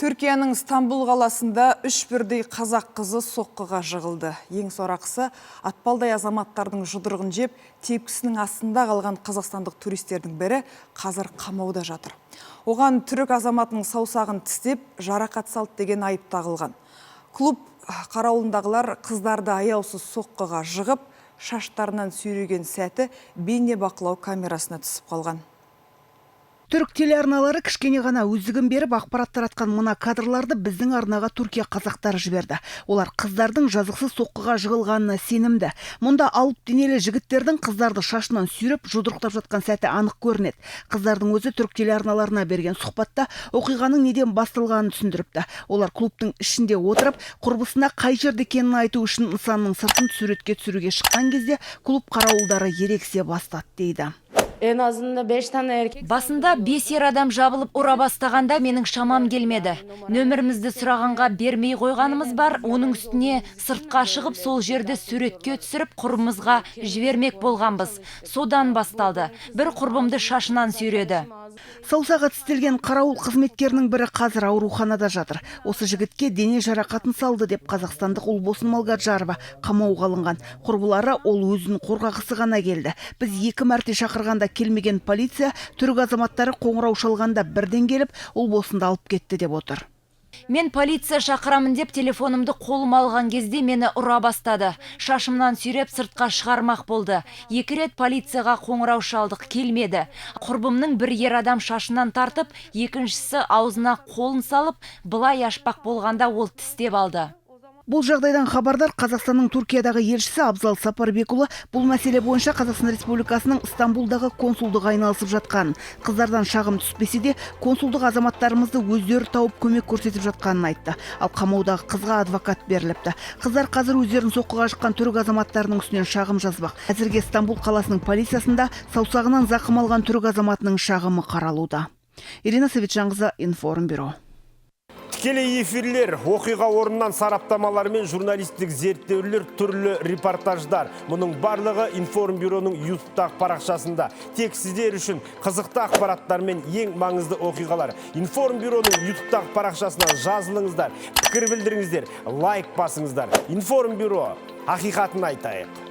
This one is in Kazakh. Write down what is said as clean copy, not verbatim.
Түркияның Стамбул қаласында үш бірдей қазақ қызы соққыға жығылды. Ең сорақысы, атпалдай азаматтардың жұдырығын жеп, тепкісінің астында қалған қазақстандық туристердің бірі қазір қамауда жатыр. Оған түрік азаматының саусағын тістеп, жарақат салды деген айып тағылған. Клуб қарауылындағылар қыздарды аяусыз соққыға жығып, шаштарынан сүйреген сәті бейне бақылау камерасына түсіп қалған. Түрік телеарналары кішкене ғана өздігін беріп ақпарат таратқан мына кадрларды біздің арнаға Түркия қазақтары жіберді. Олар қыздардың жазықсыз соққыға жығылғанына сенімді. Мұнда алып денелі жігіттердің қыздарды шашынан сүйреп, жұдырықтап жатқан сәті анық көрінеді. Қыздардың өзі түрік телеарналарына берген сұхбатта оқиғаның неден басталғанын түсіндіріпті. Олар клубтың ішінде отырып, құрбысына қай жерде екенін айту үшін нысанның сыртын суретке түсіруге шыққан кезде клуб қарауылдары ерекше бастады дейді. Басында 5 ер адам жабылып ұра бастағанда менің шамам келмеді. Нөмірімізді сұрағанға бермей қойғанымыз бар, оның үстіне сыртқа шығып сол жерде суретке түсіріп құрбымызға жібермек болғанбыз. Содан басталды. Бір құрбымды шашынан сүйреді. Саусағы тістелген қарауыл қызметкерінің бірі қазір ауруханада жатыр. Осы жігітке дене жарақатын салды деп қазақстандық Ұлбосын Малгаджарова қамауға алынған. Құрбылары ол өзін қорғағысы ғана келді. Біз 2 мәрте шақырғанда келмеген полиция түрік азаматтары қоңырау шалғанда бірден келіп Ұлбосынды алып кетті деп отыр. Мен полиция шақырамын деп телефонымды қолыма алған кезде мені ұра бастады. Шашымнан сүйреп сыртқа шығармақ болды. 2 рет полицияға қоңырау шалдық, келмеді. Құрбымның бір ер адам шашынан тартып, екіншісі аузына қолын салып, былай ашпақ болғанда ол тістеп алды. Бұл жағдайдан хабардар Қазақстанның Түркиядағы елшісі Абзал Сапарбекұлы бұл мәселе бойынша Қазақстан Республикасының Стамбулдағы консулдығы айналысып жатқан. Қыздардан шағым түспесе де, консулдық азаматтарымызды өздері тауып көмек көрсетіп жатқанын айтты. Ал қамаудағы қызға адвокат беріліпті. Қыздар қазір өздерін соққыға жыққан түрік азаматтарының үстінен шағым жазбақ. Әзірге Стамбул қаласының полициясында саусағынан зақым алған түрік азаматының шағымы қаралуда. Ирина Савитжанқызы, Информбюро. Тікелей эфирлер, оқиға орнынан сараптамалар мен журналистік зерттеулер, түрлі репортаждар. Мұның барлығы Информбюроның YouTube'тағы парақшасында. Тек сіздер үшін қызықты ақпараттар мен ең маңызды оқиғалар. Информбюроның YouTube'тағы парақшасына жазылыңыздар, пікір білдіріңіздер, лайк басыңыздар. Информбюро, ақиқатын айтайық.